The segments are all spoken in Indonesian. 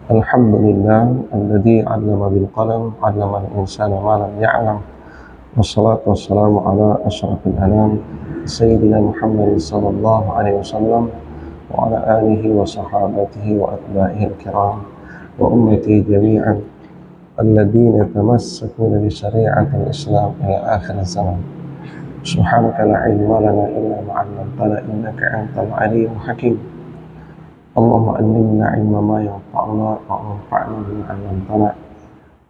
الحمد لله الذي علم بالقلم علم الإنسان ما لم يعلم والصلاة والسلام على أشرف الأنام سيدنا محمد صلى الله عليه وسلم وعلى آله وصحابته وأتباعه الكرام وأمته جميعا الذين يتمسكون بشريعة الإسلام إلى آخر الزمان. سبحانك لا علم لنا إلا ما علمتنا إنك أنت العليم الحكيم. اللهم علمنا علما ما ينفعنا وانفعنا بما علمتنا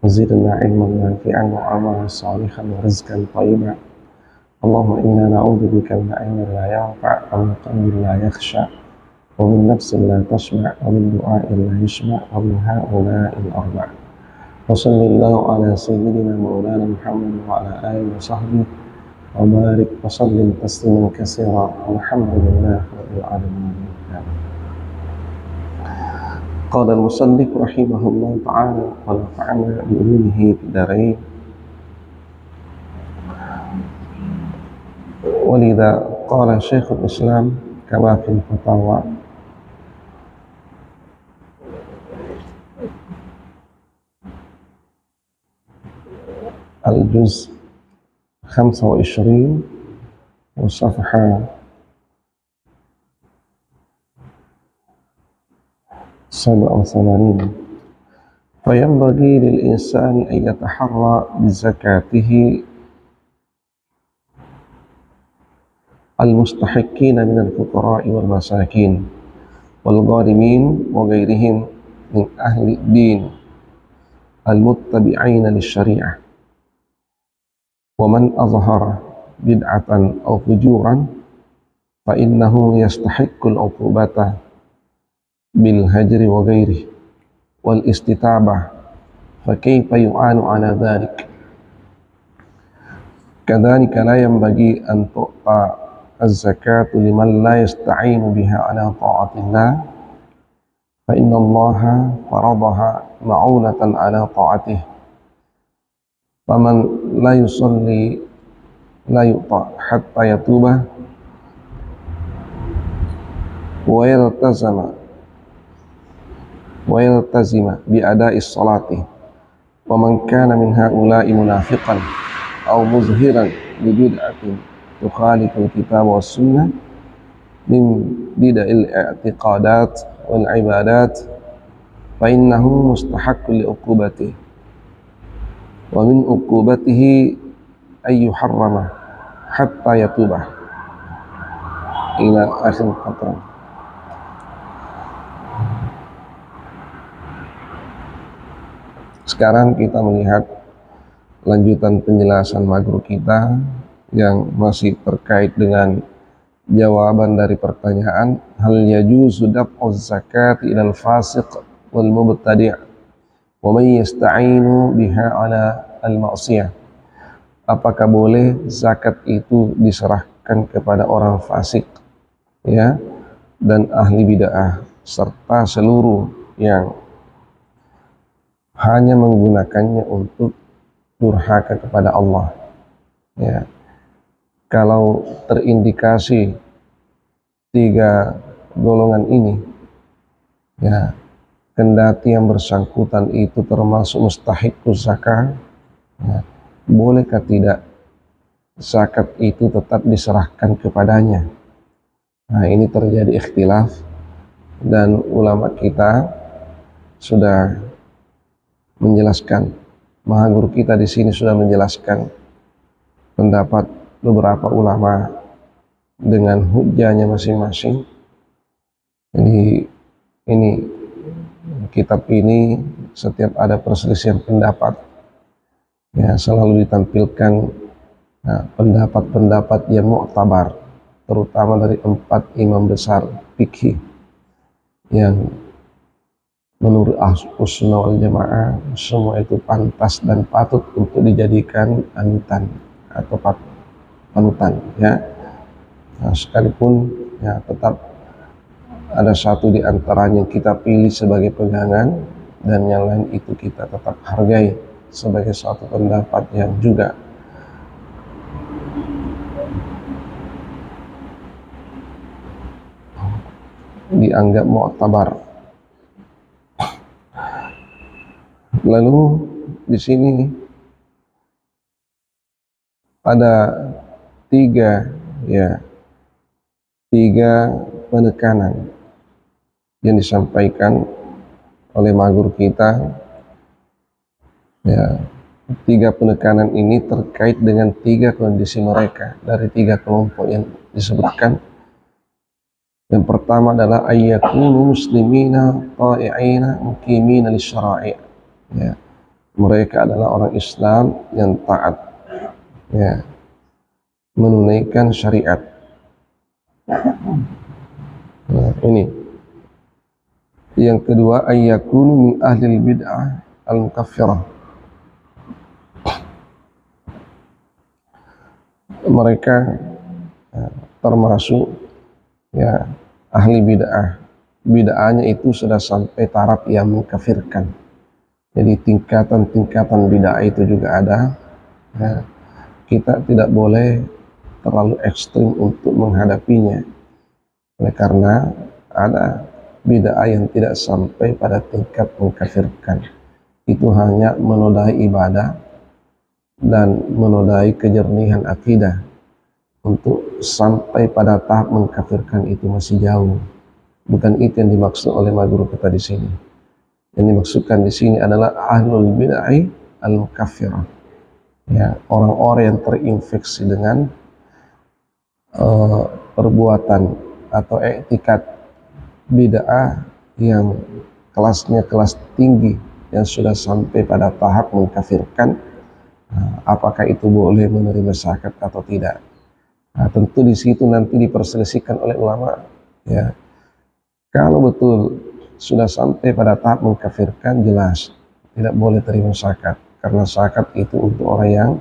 وزدنا علما نافعا وعملا صالحا ورزقا طيبا. اللهم إنا نعوذ بك من علم لا ينفع ومن قلب لا يخشع ومن نفس لا تشبع ومن دعاء لا يسمع ومن هؤلاء الأربع. وصلى الله على سيدنا مولانا محمد وعلى آله وصحبه وبارك وسلم تسليما كثيرا والحمد لله رب العالمين. قال المصنف رحمه الله تعالى ونفعنا بعلومه في الدارين. ولذا قال شيخ الإسلام كما في الفتاوى الجزء 25 والصفحة 87 فينبغي للإنسان أن يتحرى بزكاته المستحقين من الفقراء والمساكين والغارمين وغيرهم من أهل الدين المتبعين للشريعة، ومن أظهر بدعة أو فجورا فإنه يستحق العقوبة بالهجر وغيره والاستتابة، فكيف يعان على ذلك؟ كذلك لا ينبغي أن تعطى الزكاة لمن لا يستعين بها على طاعة الله، فإن الله فرضها معونة على طاعته، فمن لا يصلي لا يعطى حتى يتوب ويلتزم بأداء الصلاة، ومن كان من هؤلاء منافقا أو مظهرا لبدعة تخالف الكتاب والسنة من بدع الاعتقادات والعبادات فإنه مستحق لعقوبته، ومن عقوبته أن يحرم حتى يتوب إلى آخر الفترة. Sekarang kita melihat lanjutan penjelasan maghrur kita yang masih terkait dengan jawaban dari pertanyaan hal yajuzu daf'u zakat ilal fasiq wal mubtadi' wa man yasta'inu biha ala al ma'siyah. Apakah boleh zakat itu diserahkan kepada orang fasik, ya, dan ahli bid'ah serta seluruh yang hanya menggunakannya untuk durhaka kepada Allah, ya. Kalau terindikasi tiga golongan ini, ya, kendati yang bersangkutan itu termasuk mustahiqus zakat, ya, bolehkah tidak zakat itu tetap diserahkan kepadanya? Nah, ini terjadi ikhtilaf dan ulama kita sudah menjelaskan, maha guru kita di sini sudah menjelaskan pendapat beberapa ulama dengan hujjahnya masing-masing. Jadi ini kitab ini setiap ada perselisihan pendapat, ya, selalu ditampilkan pendapat-pendapat yang mu'tabar, terutama dari 4 imam besar fikih yang menurut Ahlus Sunnah wal Jamaah semua itu pantas dan patut untuk dijadikan anutan atau panutan, ya. Nah, sekalipun, ya, tetap ada satu di antaranya kita pilih sebagai pegangan dan yang lain itu kita tetap hargai sebagai suatu pendapat yang juga dianggap mu'tabar. Lalu di sini ada tiga penekanan yang disampaikan oleh magur kita. Tiga penekanan ini terkait dengan tiga kondisi mereka dari tiga kelompok yang disebutkan. Yang pertama adalah ayyakunu muslimina ta'i'ina mukimina lisyara'i'. Mereka adalah orang Islam yang taat, menunaikan syariat. Ini. Yang kedua ayyakunu min ahlil bid'ah al-mukaffirah. Mereka termasuk ahli bid'ah. Bid'ahnya itu sudah sampai taraf yang mengkafirkan. Jadi tingkatan-tingkatan bid'ah itu juga ada. Kita tidak boleh terlalu ekstrim untuk menghadapinya. Oleh karena ada bid'ah yang tidak sampai pada tingkat mengkafirkan. Itu hanya menodai ibadah dan menodai kejernihan akidah. Untuk sampai pada tahap mengkafirkan itu masih jauh. Bukan itu yang dimaksud oleh maguru kita di sini. Yang dimaksudkan di sini adalah ahlul bid'ah al-mukaffirah. Orang-orang yang terinfeksi dengan perbuatan atau etikat bid'ah yang kelasnya kelas tinggi, yang sudah sampai pada tahap mengkafirkan. Apakah itu boleh menerima zakat atau tidak? Tentu di situ nanti diperselisihkan oleh ulama. Kalau betul sudah sampai pada tahap mengkafirkan, jelas tidak boleh terima zakat, karena zakat itu untuk orang yang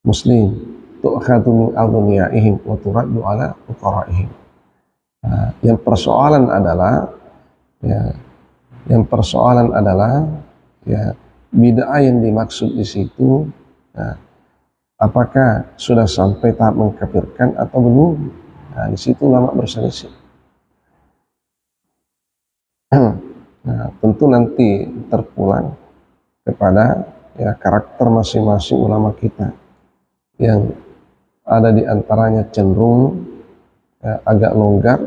muslim. Tu'khadhu min aghniyaihim wa turaddu ala fuqaraihim. Yang persoalan adalah bid'ah yang dimaksud di situ, apakah sudah sampai tahap mengkafirkan atau belum? Di situ ulama berselisih. Tentu nanti terpulang kepada karakter masing-masing ulama kita, yang ada di antaranya cenderung agak longgar,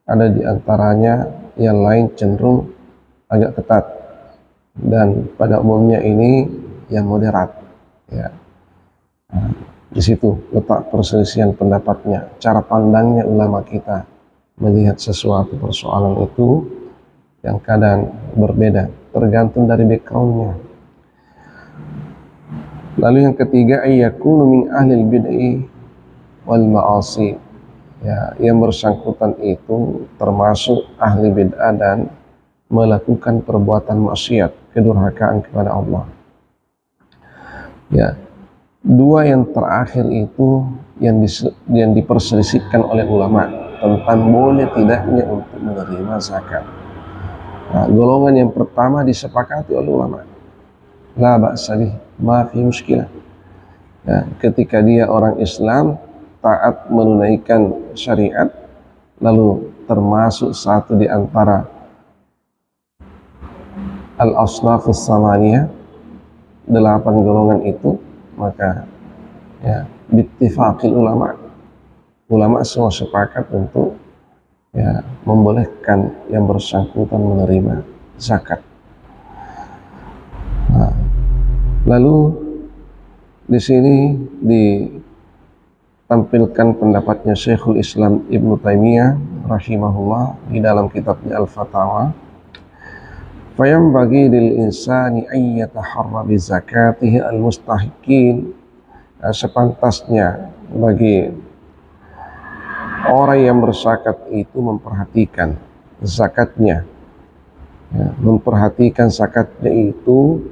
ada di antaranya yang lain cenderung agak ketat, dan pada umumnya ini yang moderat. Di situ letak perselisihan pendapatnya, cara pandangnya ulama kita melihat sesuatu persoalan itu yang kadang berbeda, tergantung dari backgroundnya. Lalu yang ketiga ayyakunu min ahlil bid'ah wal ma'asi. Yang bersangkutan itu termasuk ahli bid'ah dan melakukan perbuatan maksiat, kedurhakaan kepada Allah. Dua yang terakhir itu yang diperselisihkan oleh ulama tentang boleh tidaknya untuk menerima zakat. Golongan yang pertama disepakati oleh ulama, la ba'sa bih, ma fi muskilah. Ketika dia orang Islam taat menunaikan syariat, lalu termasuk satu di antara al-asnafus samaniyah, 8 golongan itu, maka bittifaqil ulama semua sepakat untuk membolehkan yang bersangkutan menerima zakat. Lalu di sini ditampilkan pendapatnya Syekhul Islam Ibnu Taimiyah rahimahullah di dalam kitabnya Al-Fatawa. Fayambaghi lil insani ay yataharra bi zakatihi al-mustahiqin. Sepantasnya bagi orang yang berzakat itu memperhatikan zakatnya, memperhatikan zakatnya itu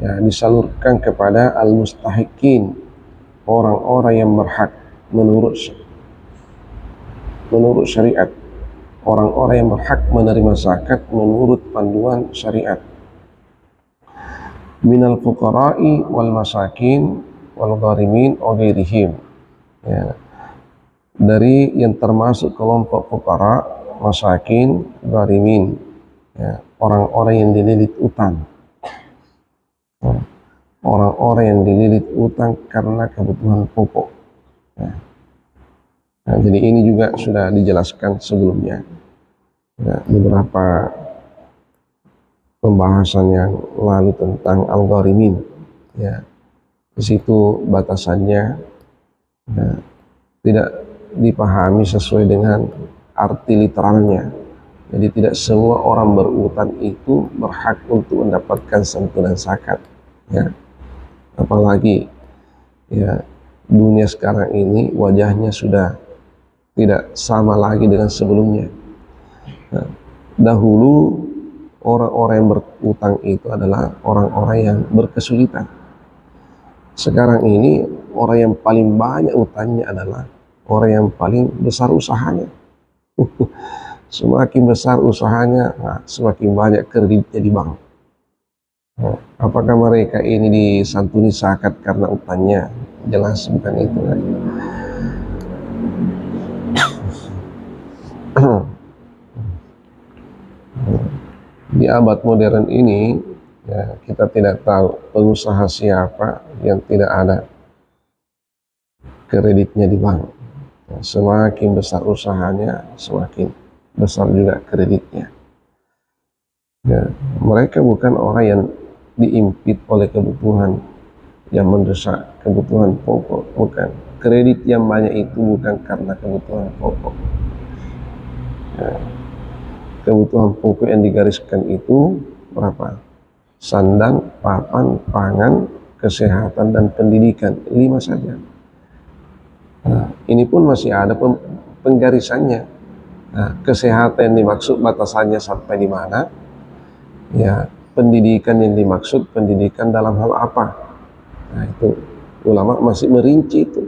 disalurkan kepada al-mustahiqin, orang-orang yang berhak menurut syariat, orang-orang yang berhak menerima zakat menurut panduan syariat. Minal fuqara'i wal masakin wal gharimin wa ghairihim. Dari yang termasuk kelompok fuqara, masakin, gharimin, orang-orang yang dililit utang. orang-orang yang dililit utang karena kebutuhan pokok. Nah, jadi ini juga sudah dijelaskan sebelumnya. Beberapa pembahasan yang lalu tentang al-gharimin. Di situ batasannya tidak dipahami sesuai dengan arti literalnya. Jadi tidak semua orang berutang itu berhak untuk mendapatkan santunan zakat. Apalagi dunia sekarang ini wajahnya sudah tidak sama lagi dengan sebelumnya. Dahulu orang-orang yang berutang itu adalah orang-orang yang berkesulitan. Sekarang ini orang yang paling banyak utangnya adalah orang yang paling besar usahanya. Semakin besar usahanya, semakin banyak kreditnya di bank. Apakah mereka ini disantuni zakat karena utangnya? Jelas bukan itu lagi. Di abad modern ini kita tidak tahu pengusaha siapa yang tidak ada kreditnya di bank. Semakin besar usahanya, semakin besar juga kreditnya. Mereka bukan orang yang diimpit oleh kebutuhan yang mendesak, kebutuhan pokok, bukan. Kredit yang banyak itu bukan karena kebutuhan pokok. Kebutuhan pokok yang digariskan itu berapa? Sandang, papan, pangan, kesehatan, dan pendidikan. 5 saja. Ini pun masih ada penggarisannya. Kesehatan yang dimaksud batasannya sampai di mana? Pendidikan yang dimaksud pendidikan dalam hal apa? Itu ulama masih merinci itu.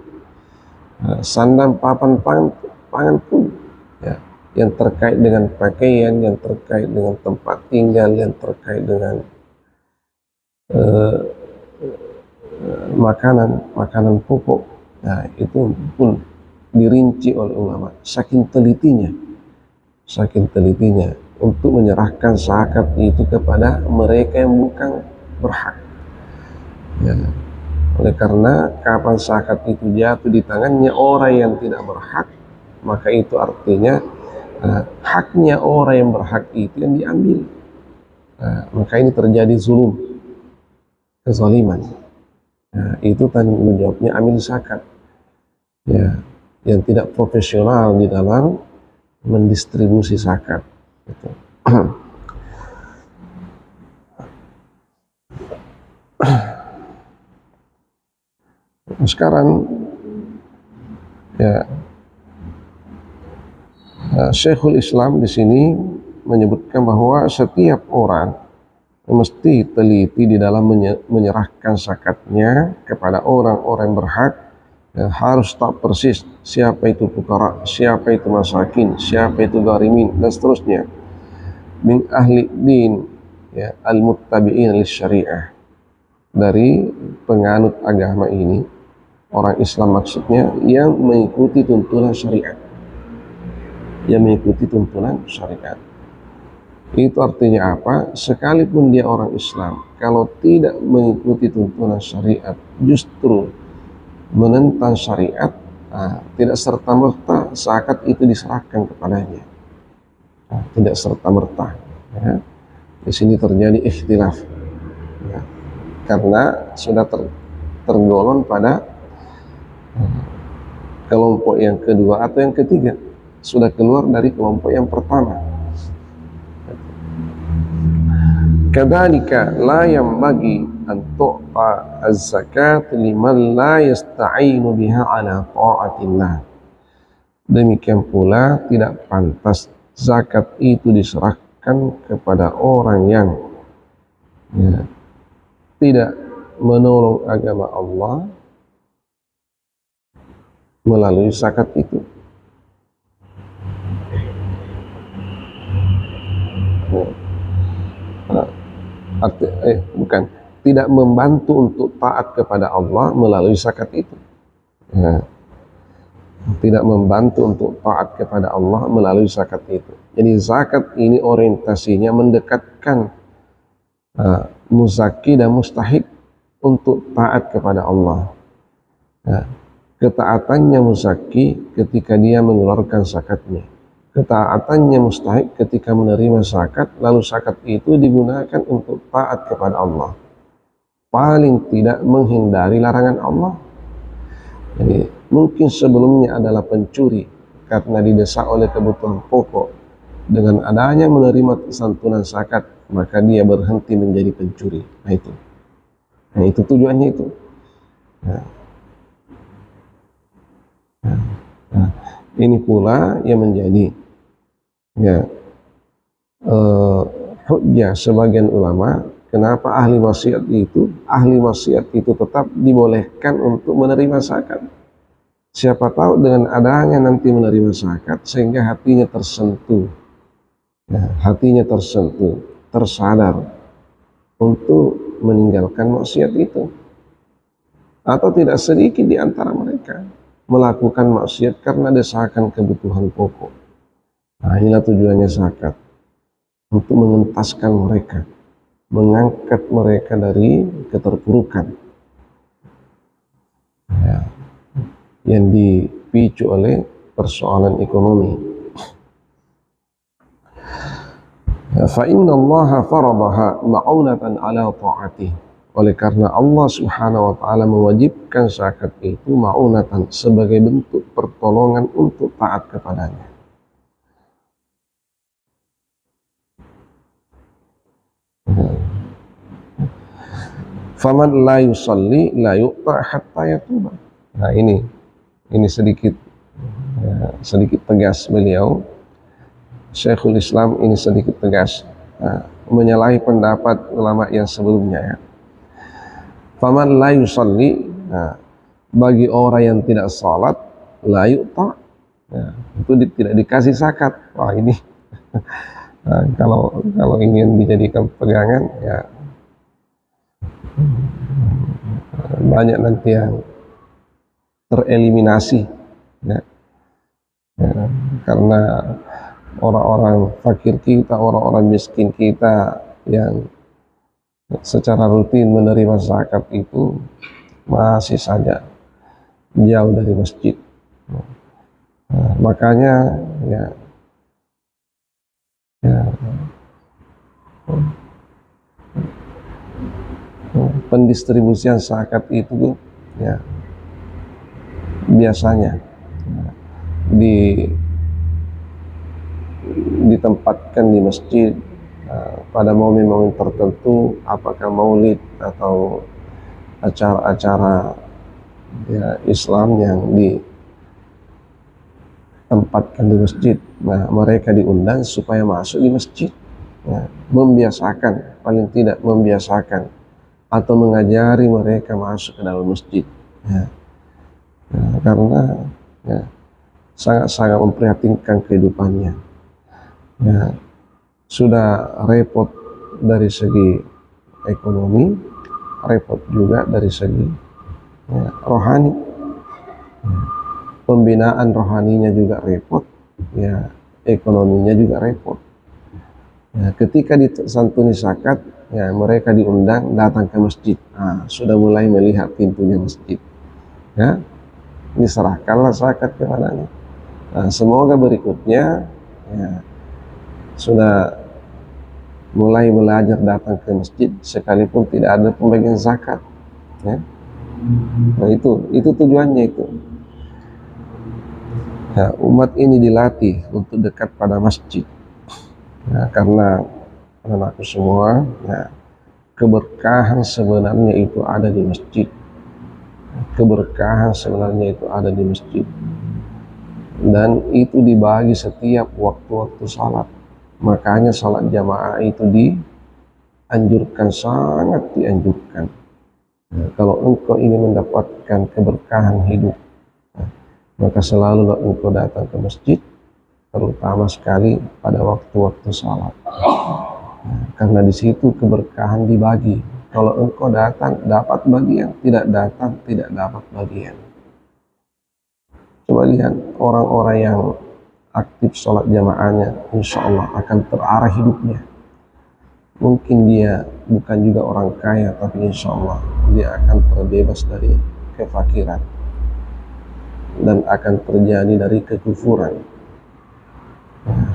Sandang, papan, pangan pun yang terkait dengan pakaian, yang terkait dengan tempat tinggal, yang terkait dengan makanan pokok. Itu pun dirinci oleh ulama, saking telitinya untuk menyerahkan zakat itu kepada mereka yang bukan berhak. Oleh karena kapan zakat itu jatuh di tangannya orang yang tidak berhak, maka itu artinya haknya orang yang berhak itu yang diambil. Maka ini terjadi zulum, kezaliman. Itu tanggung jawabnya amil zakat, yang tidak profesional di dalam mendistribusi zakat. Sekarang Syekhul Islam di sini menyebutkan bahwa setiap orang mesti teliti di dalam menyerahkan zakatnya kepada orang-orang berhak. Harus tahu persis siapa itu fuqara, siapa itu masakin, siapa itu gharimin, dan seterusnya. Min ahli din, al-muttabi'in lis-syariah, dari penganut agama ini, orang Islam maksudnya, yang mengikuti tuntunan syariat. Itu artinya apa? Sekalipun dia orang Islam, kalau tidak mengikuti tuntunan syariat, justru menentang syariat, tidak serta-merta zakat itu diserahkan kepadanya. Tidak serta-merta. Di sini terjadi ikhtilaf. Karena sudah tergolong pada kelompok yang kedua atau yang ketiga. Sudah keluar dari kelompok yang pertama. Kadzalika la yanbaghi an tu'ta az-zakat liman la yasta'inu biha ala ta'atillah. Demikian pula tidak pantas zakat itu diserahkan kepada orang yang tidak menolong agama Allah melalui zakat itu. Tidak membantu untuk taat kepada Allah melalui zakat itu. Tidak membantu untuk taat kepada Allah melalui zakat itu. Jadi zakat ini orientasinya mendekatkan muzaki dan mustahik untuk taat kepada Allah. Ketaatannya muzaki ketika dia mengeluarkan zakatnya, ketaatannya mustahik ketika menerima zakat, lalu zakat itu digunakan untuk taat kepada Allah, paling tidak menghindari larangan Allah. Jadi mungkin sebelumnya adalah pencuri karena didesak oleh kebutuhan pokok, dengan adanya menerima santunan zakat maka dia berhenti menjadi pencuri. Nah itu tujuannya itu. Nah, ini pula yang menjadi hujjah sebagian ulama kenapa ahli maksiat itu tetap dibolehkan untuk menerima zakat. Siapa tahu dengan adanya nanti menerima zakat sehingga hatinya tersentuh, tersadar untuk meninggalkan maksiat itu. Atau tidak sedikit di antara mereka melakukan maksiat karena desakan kebutuhan pokok. Nah, inilah tujuannya zakat, untuk mengentaskan mereka, mengangkat mereka dari keterpurukan yang dipicu oleh persoalan ekonomi. Fa inna Allah faradaha ma'unatan ala ta'atih. Oleh karena Allah Subhanahu wa taala mewajibkan zakat itu ma'unatan, sebagai bentuk pertolongan untuk taat kepadanya. Faman la yusalli la yu'ta hatta yatuba. Nah ini sedikit tegas beliau Syekhul Islam, ini sedikit tegas menyalahi pendapat ulama yang sebelumnya ya. Faman la yusalli, bagi orang yang tidak salat, la yu'ta, itu tidak dikasih zakat. Wah ini kalau ingin dijadikan pegangan ya, banyak nanti yang tereliminasi ya. Karena orang-orang fakir kita, orang-orang miskin kita yang secara rutin menerima zakat itu masih saja jauh dari masjid. Makanya pendistribusian zakat itu ya biasanya ditempatkan di masjid pada momen-momen tertentu, apakah maulid atau acara-acara ya Islam yang ditempatkan di masjid. Nah, mereka diundang supaya masuk di masjid, membiasakan, paling tidak membiasakan atau mengajari mereka masuk ke dalam masjid, karena sangat-sangat memprihatinkan kehidupannya. Sudah repot dari segi ekonomi, repot juga dari segi rohani. Pembinaan rohaninya juga repot, ekonominya juga repot. Ketika disantuni zakat, mereka diundang datang ke masjid. Sudah mulai melihat pintunya masjid. Diserahkanlah zakat kepadanya. Semoga berikutnya sudah mulai belajar datang ke masjid sekalipun tidak ada pembagian zakat. Nah itu tujuannya itu. Umat ini dilatih untuk dekat pada masjid. Karena anakku semua, keberkahan sebenarnya itu ada di masjid. Keberkahan sebenarnya itu ada di masjid. Dan itu dibagi setiap waktu-waktu salat. Makanya salat jamaah itu dianjurkan, sangat dianjurkan. Kalau engkau ingin mendapatkan keberkahan hidup, maka selalu engkau datang ke masjid, terutama sekali pada waktu-waktu salat. Karena di situ keberkahan dibagi. Kalau engkau datang dapat bagian, tidak datang tidak dapat bagian. Coba lihat orang-orang yang aktif sholat jamaahnya, insya Allah akan terarah hidupnya. Mungkin dia bukan juga orang kaya, tapi insya Allah dia akan terbebas dari kefakiran dan akan terjadi dari kekufuran.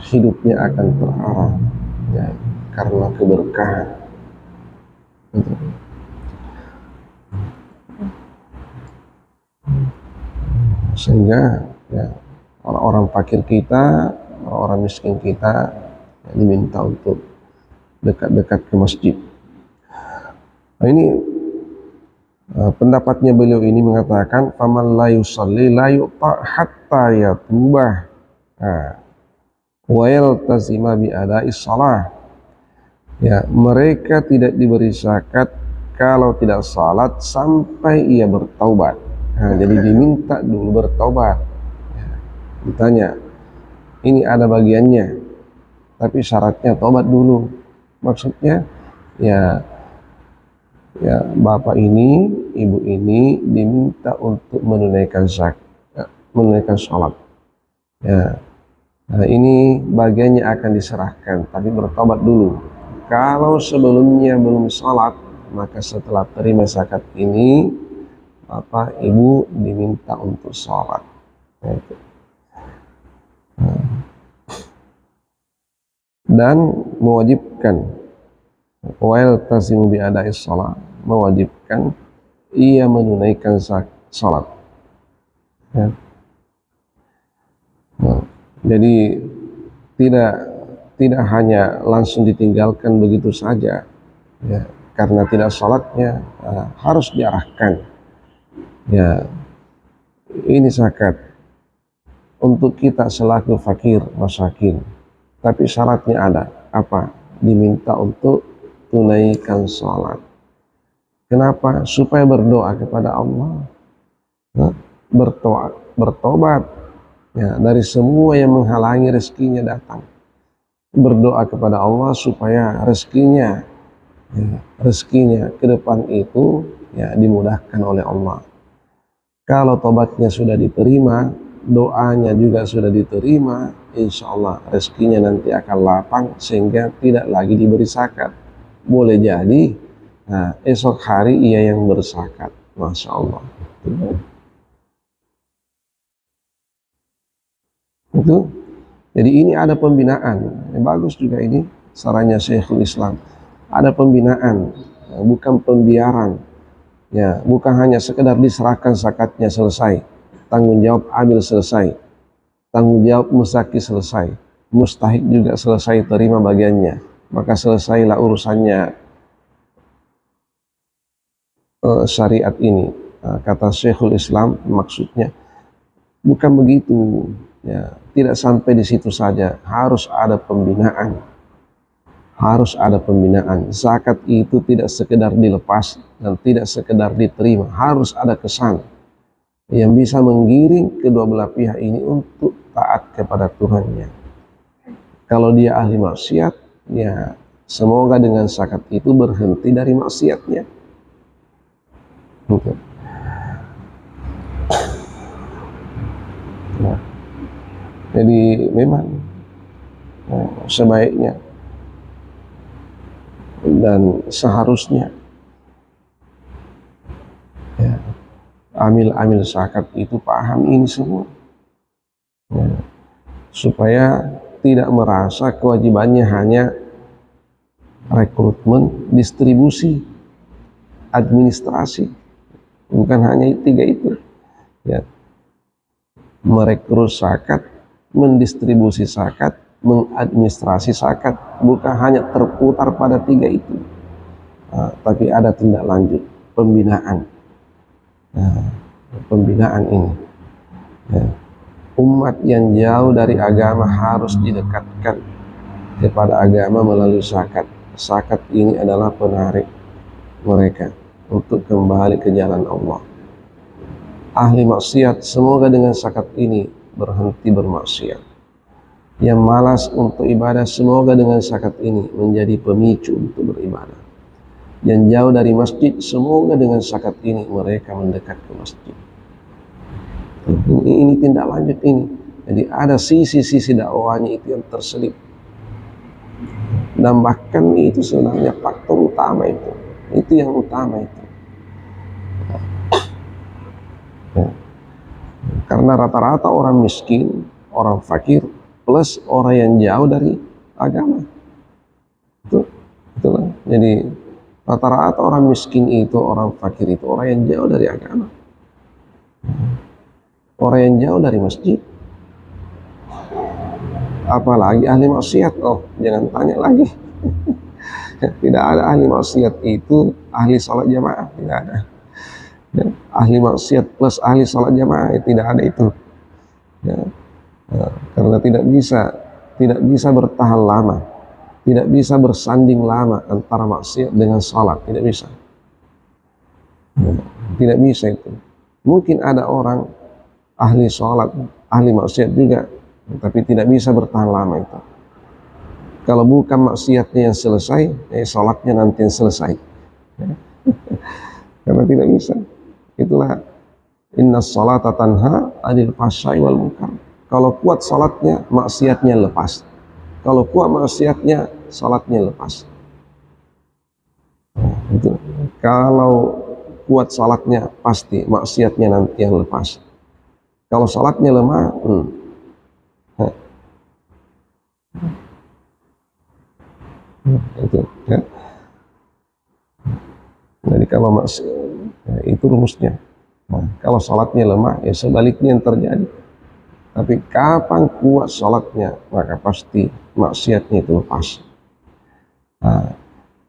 Hidupnya akan terarah ya, karena keberkahan. Sehingga ya, orang-orang fakir kita, orang-orang miskin kita ya, diminta untuk dekat-dekat ke masjid. Nah, ini pendapatnya beliau ini mengatakan faman la yusalli la yu'ta hatta yatubah wa yaltazima bi adai shalah. Ya, mereka tidak diberi zakat kalau tidak salat sampai ia bertaubat. Nah, jadi diminta dulu bertaubat. Ya, ditanya, ini ada bagiannya, tapi syaratnya taubat dulu. Maksudnya, ya bapak ini, ibu ini diminta untuk menunaikan zakat, menunaikan sholat. Ya, nah ini bagiannya akan diserahkan, tapi bertobat dulu. Kalau sebelumnya belum sholat, maka setelah terima zakat ini, bapak ibu diminta untuk sholat. Dan mewajibkan wal tazimu bi adai shalah, mewajibkan ia menunaikan salat. Ya. Nah, jadi tidak hanya langsung ditinggalkan begitu saja, ya, karena tidak salatnya harus diarahkan. Ya, ini zakat untuk kita selaku fakir masakin, tapi syaratnya ada apa? Diminta untuk tunaikan salat. Kenapa? Supaya berdoa kepada Allah, bertobat ya, dari semua yang menghalangi rezekinya datang. Berdoa kepada Allah supaya rezekinya ke depan itu ya dimudahkan oleh Allah. Kalau tobatnya sudah diterima, doanya juga sudah diterima, insya Allah rezekinya nanti akan lapang sehingga tidak lagi diberi zakat. Boleh jadi esok hari ia yang berzakat. Masya Allah. Itu. Jadi ini ada pembinaan. Bagus juga ini sarannya Syekhul Islam. Ada pembinaan, bukan pembiaran. Ya, bukan hanya sekedar diserahkan zakatnya selesai, tanggung jawab amil selesai, tanggung jawab mustahik selesai, mustahik juga selesai terima bagiannya, maka selesailah urusannya syariat ini. Kata Syekhul Islam maksudnya bukan begitu. Ya, tidak sampai di situ saja, harus ada pembinaan. Harus ada pembinaan. Zakat itu tidak sekedar dilepas dan tidak sekedar diterima, harus ada kesan yang bisa menggiring kedua belah pihak ini untuk taat kepada Tuhannya. Kalau dia ahli maksiat, ya semoga dengan zakat itu berhenti dari maksiatnya. Nah, jadi memang sebaiknya dan seharusnya ya, amil-amil zakat itu paham ini semua ya, supaya tidak merasa kewajibannya hanya rekrutmen, distribusi, administrasi, bukan hanya tiga itu ya, merekrut zakat, mendistribusi zakat, mengadministrasi zakat, bukan hanya terputar pada tiga itu, tapi ada tindak lanjut, pembinaan. Pembinaan ini ya. Umat yang jauh dari agama harus didekatkan kepada agama melalui zakat. Zakat ini adalah penarik mereka untuk kembali ke jalan Allah. Ahli maksiat semoga dengan zakat ini berhenti bermaksiat. Yang malas untuk ibadah semoga dengan zakat ini menjadi pemicu untuk beribadah. Yang jauh dari masjid semoga dengan zakat ini mereka mendekat ke masjid. Ini tindak lanjut ini. Jadi ada sisi-sisi dakwahnya itu yang terselip Dan bahkan itu sebenarnya faktor utama itu yang utama itu. Ya. Karena rata-rata orang miskin, orang fakir, plus orang yang jauh dari agama. Itulah. Jadi rata-rata orang miskin itu, orang fakir itu, orang yang jauh dari agama. Orang yang jauh dari masjid. Apalagi ahli maksiat. Oh, jangan tanya lagi. Tidak ada ahli maksiat itu ahli sholat jamaah, tidak ada. Ya, ahli maksiat plus ahli sholat jamaah tidak ada itu. Ya, karena tidak bisa bertahan lama, tidak bisa bersanding lama antara maksiat dengan sholat, tidak bisa. Ya, tidak bisa itu. Mungkin ada orang ahli sholat, ahli maksiat juga, tapi tidak bisa bertahan lama itu. Kalau bukan maksiatnya yang selesai, sholatnya nanti yang selesai. Karena tidak bisa. Itulah inna sholata tanha 'anil fahsya'i wal munkar. Kalau kuat sholatnya, maksiatnya lepas. Kalau kuat maksiatnya, sholatnya lepas. Itu. Kalau kuat sholatnya, pasti maksiatnya nanti yang lepas. Kalau sholatnya lemah, itu ya. Jadi kalau itu rumusnya. Kalau sholatnya lemah, ya sebaliknya yang terjadi. Tapi kapan kuat sholatnya, maka pasti maksiatnya itu lepas.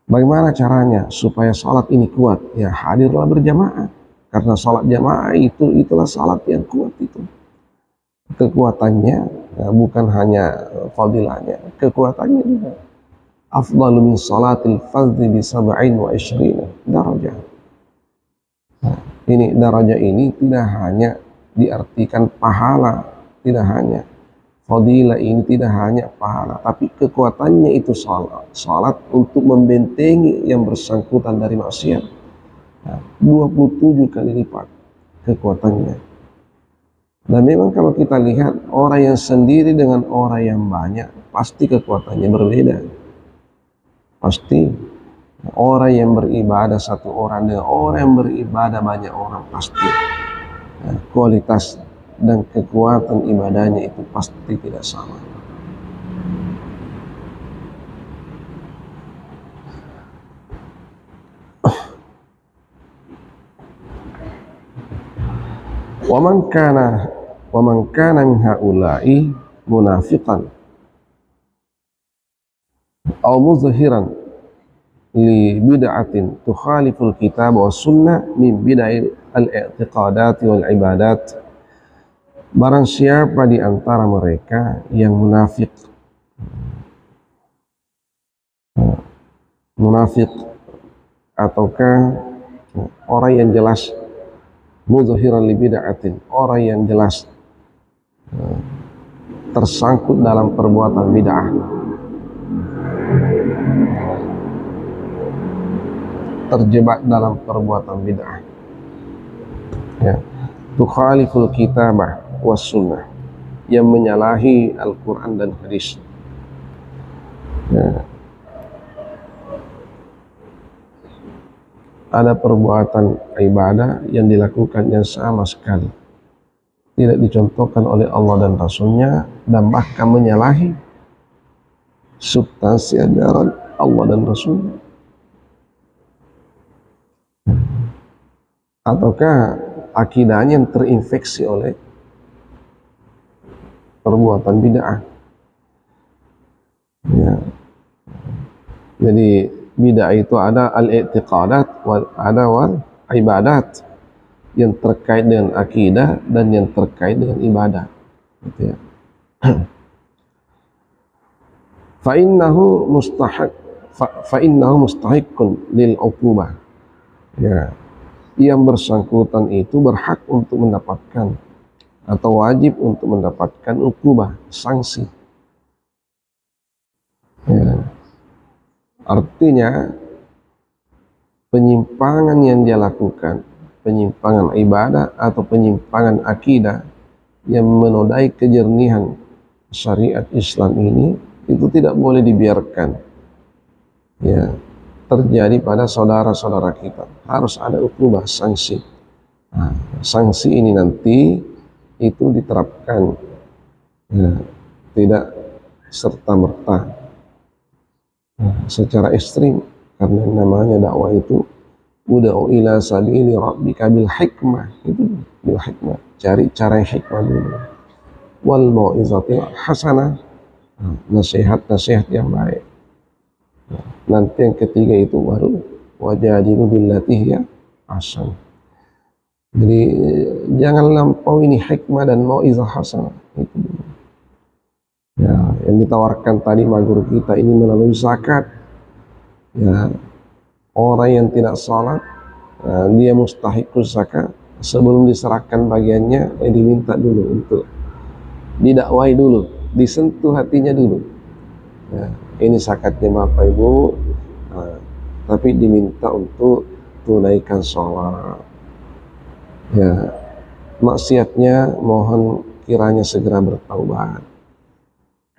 Bagaimana caranya supaya sholat ini kuat? Ya hadirlah berjamaah. Karena sholat jamaah itulah sholat yang kuat itu. Kekuatannya bukan hanya fadilahnya, kekuatannya juga. Afdalu min salatil fardhi bi 27 darajah. Ini darajah ini tidak hanya diartikan pahala, tidak hanya fadilah ini tidak hanya pahala, tapi kekuatannya itu salat untuk membentengi yang bersangkutan dari maksiat. 27 kali lipat kekuatannya. Dan memang kalau kita lihat orang yang sendiri dengan orang yang banyak, pasti kekuatannya berbeda. Pasti orang yang beribadah satu orang dengan orang yang beribadah banyak orang, pasti kualitas dan kekuatan ibadahnya itu pasti tidak sama. Wa man kana min haula'i munafiqan aw muzhiran li bid'atin tukhaliful kitab wa sunnah min bid'il al-i'tiqadat wal ibadat. Barang siapa di antara mereka yang munafik ataukah orang yang jelas muzhiran li bid'atin, orang yang jelas tersangkut dalam perbuatan bid'ah, terjebak dalam perbuatan bid'ah, ya, tukhaliful kitabah was sunnah, yang menyalahi Al-Quran dan hadis, ya. Ada perbuatan ibadah yang dilakukan yang sama sekali tidak dicontohkan oleh Allah dan Rasulnya, dan bahkan menyalahi substansi ajaran Allah dan Rasulnya. Ataukah akidahnya yang terinfeksi oleh perbuatan bid'ah, ya. Jadi bid'ah itu ada al-i'tiqadat, ada wal ibadat, yang terkait dengan akidah dan yang terkait dengan ibadah, gitu ya. Fa innahu mustahiqqun lil uqubah, ya, yang bersangkutan itu berhak untuk mendapatkan atau wajib untuk mendapatkan uqubah, sanksi, ya. Artinya penyimpangan yang dia lakukan, penyimpangan ibadah atau penyimpangan akidah yang menodai kejernihan syariat Islam ini, itu tidak boleh dibiarkan, ya terjadi pada saudara-saudara kita. Harus ada ukubah, sanksi. Nah, sanksi ini nanti itu diterapkan, ya, tidak serta-merta secara ekstrim, karena namanya dakwah itu ud'u ila sabili rabbika bil hikmah, itu bil hikmah, cari cara yang hikmah dulu, wal mau'izatil hasanah, nasihat-nasihat yang baik. Nanti yang ketiga itu baru wajadilu billati hiya ahsan. Jadi jangan lampau ini hikmah dan mau'izah hasanah itu. Ya, yang ditawarkan tadi maguru kita ini melalui zakat. Ya, orang yang tidak salat, dia mustahikus zakat, sebelum diserahkan bagiannya, diminta dulu untuk didakwai dulu, disentuh hatinya dulu. Ya, ini zakatnya Bapak Ibu, tapi diminta untuk tunaikan sholat. Ya, maksiatnya mohon kiranya segera bertaubat.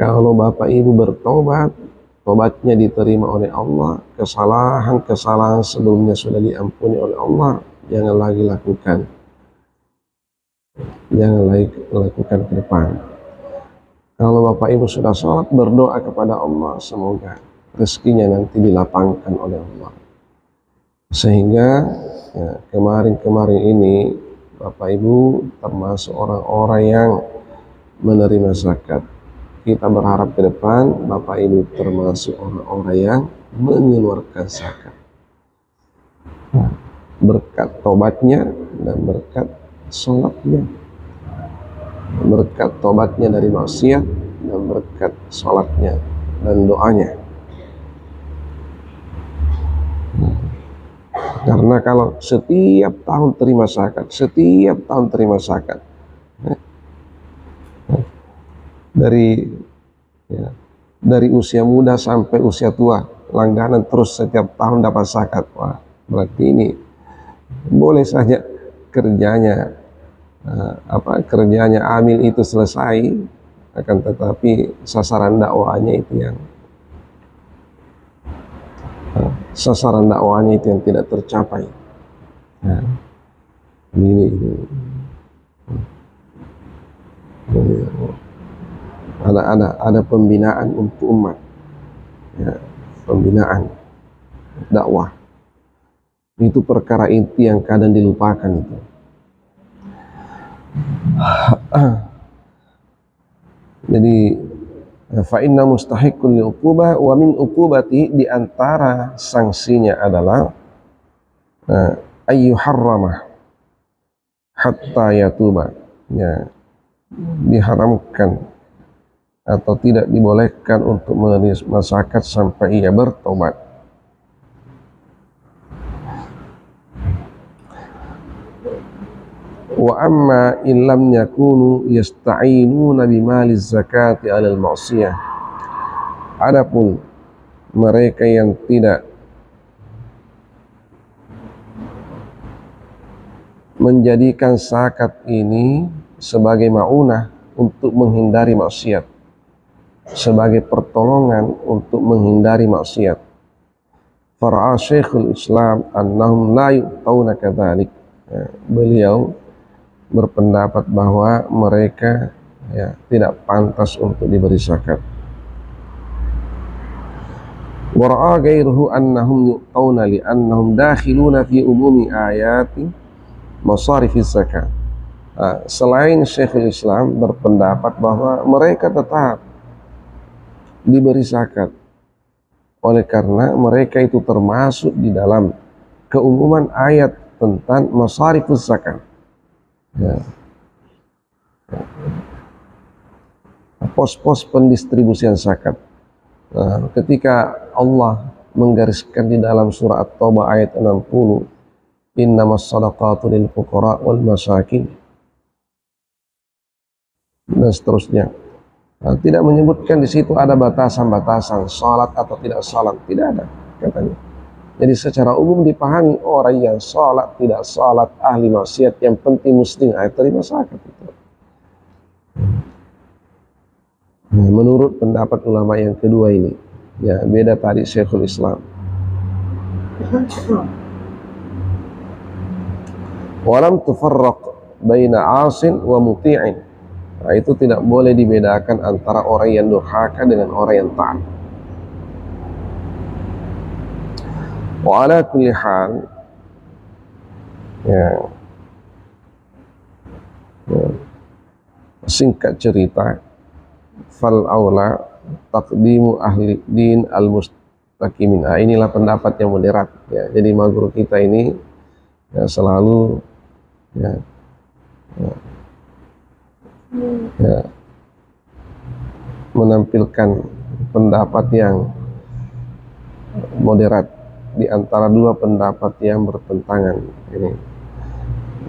Kalau Bapak Ibu bertobat, tobatnya diterima oleh Allah, kesalahan-kesalahan sebelumnya sudah diampuni oleh Allah, jangan lagi lakukan. Jangan lagi lakukan ke depan. Kalau Bapak Ibu sudah sholat, berdoa kepada Allah, semoga rezekinya nanti dilapangkan oleh Allah. Sehingga ya, kemarin-kemarin ini Bapak Ibu termasuk orang-orang yang menerima zakat. Kita berharap ke depan Bapak Ibu termasuk orang-orang yang mengeluarkan zakat. Berkat tobatnya dan berkat sholatnya, berkat tobatnya dari maksiat dan berkat sholatnya dan doanya. Karena kalau setiap tahun terima zakat, dari usia muda sampai usia tua, langganan terus setiap tahun dapat zakat, wah berarti ini boleh saja kerjanya kerjanya amil itu selesai, akan tetapi sasaran dakwahnya itu yang tidak tercapai. Nah, ini ada pembinaan untuk umat, ya, pembinaan dakwah itu perkara inti yang kadang dilupakan itu. Jadi fa inna mustahiqqul li'uqubah wa min uqubati, di antara sanksinya adalah ayyuharramah hatta yatuba, ya, diharamkan atau tidak dibolehkan untuk menerima zakat sampai ia bertobat. Wa amma illam yakunu yasta'inuna bimali zakati 'alal ma'siyah. Adapun mereka yang tidak menjadikan zakat ini sebagai ma'unah untuk menghindari maksiat, sebagai pertolongan untuk menghindari maksiat, fara'a Syekhul Islam annahum la yu'tawna kadzalik. Beliau berpendapat bahwa mereka, ya, tidak pantas untuk diberi zakat. Wa ra'a ghairuhu annahum yu'tawna li'annahum dakhiluna fi umumi ayati masarifiz zakat. Selain Syekhul Islam berpendapat bahwa mereka tetap diberi zakat oleh karena mereka itu termasuk di dalam keumuman ayat tentang masarifuz zakat. Ya. Pos-pos pendistribusian zakat. Ketika Allah menggariskan di dalam surah At-Taubah ayat 60, innamas shadaqatu lil fuqara wal masakin, dan seterusnya, tidak menyebutkan di situ ada batasan-batasan salat atau tidak salat, tidak ada katanya. Jadi secara umum dipahami orang yang salat, tidak salat, ahli maksiat, yang penting muslim, terima zakat itu. Menurut pendapat ulama yang kedua ini, ya, beda tadi Syekhul Islam. Walam tufarraq baina asin wa muti'in. Nah, itu tidak boleh dibedakan antara orang yang durhaka dengan orang yang taat. Wa ala kulli hal, ya, singkat cerita, fal aula taqdimu ahli din al mustaqimin. Nah, inilah pendapat yang moderat, ya. Jadi maguru kita ini ya selalu ya, menampilkan pendapat yang moderat di antara dua pendapat yang bertentangan ini.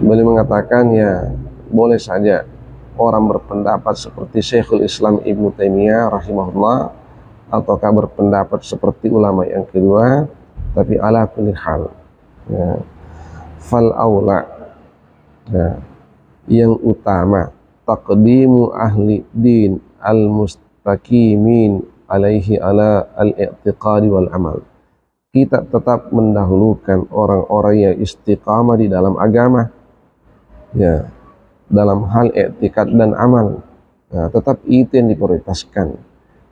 Beliau mengatakan ya boleh saja orang berpendapat seperti Syekhul Islam Ibnu Taimiyah rahimahullah, ataukah berpendapat seperti ulama yang kedua, tapi ala kulli hal, ya, fal aula, ya, yang utama taqdimu ahli din al mustaqimin alaihi ala al i'tiqadi wal amal. Kita tetap mendahulukan orang-orang yang istiqamah di dalam agama, ya, dalam hal i'tikad dan amal. Nah, tetap itu yang diprioritaskan,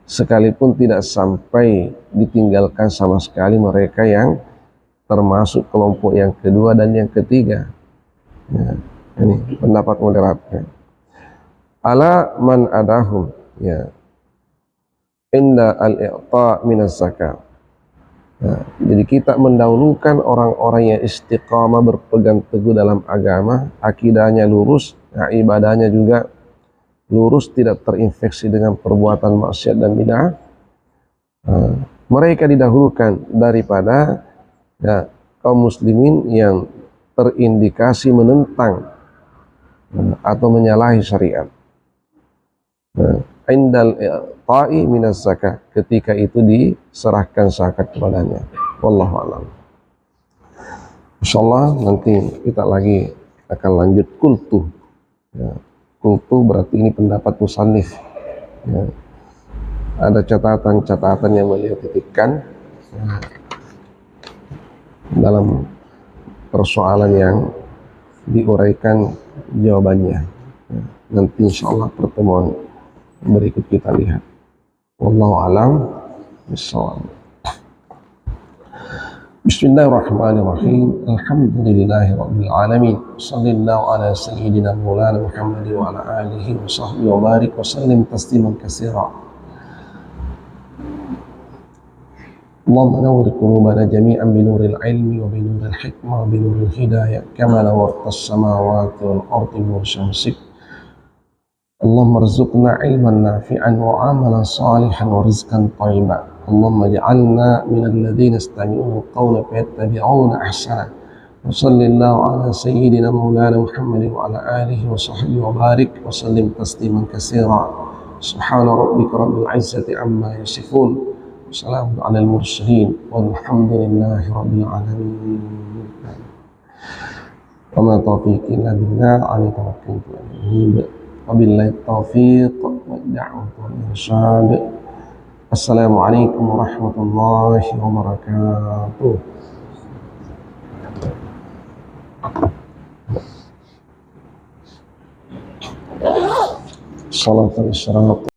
sekalipun tidak sampai ditinggalkan sama sekali mereka yang termasuk kelompok yang kedua dan yang ketiga. Ya, ini pendapat moderatnya. Ala man adahum, ya, inda al-i'ta' minas zakat. Nah, jadi kita mendahulukan orang-orang yang istiqamah berpegang teguh dalam agama, akidahnya lurus, nah, ibadahnya juga lurus, tidak terinfeksi dengan perbuatan maksiat dan bid'ah. Nah, mereka didahulukan daripada ya, kaum muslimin yang terindikasi menentang atau menyalahi syariat. Nah, indal ta'i minas zakah, ketika itu diserahkan zakat kepadanya. Wallahu a'lam. Insyaallah nanti kita lagi akan lanjut kultu. Ya, kultu berarti ini pendapat musannif. Ya, ada catatan-catatan yang beliau titipkan ya, dalam persoalan yang diuraikan jawabannya. Ya, nanti insyaallah pertemuan berikut kita lihat. Wallahu a'lam bishawab. Bismillahirrahmanirrahim. Alhamdulillahi rabbil alamin. Shallallahu ala sayyidina maulana Muhammad wa ala alihi wa sahbihi wa barik wa sallim tasliman katsira. Allahumma nawwir qulubana jami'an bi nuril ilmi wa bi nuril hikmah wa bi nuril hidayah kama nawwarta as-samawati wal ardi bi nur syamsik. Allahumma rzuqna ilman nafi'an wa amalan salihan wa rizqan thayyiban. Allahumma ja'alna minal ladzina yastami'una al-qawla fayattabi'una ahsana. Wa sallallahu ala sayyidina maulana Muhammad wa ala alihi wa sahbihi wa barik wa sallim tasliman katsira. Subhana rabbika rabbil izzati amma yasifun. Wassalamu alal mursalin walhamdulillahi rabbil alamin. Wa ma taufiqi illa billah, alayhi tawakkaltu wa ilayhi. Wabillahi taufiq wa da'watu wal irsyad. Assalamualaikum warahmatullahi wabarakatuh. Salat al-isyraq.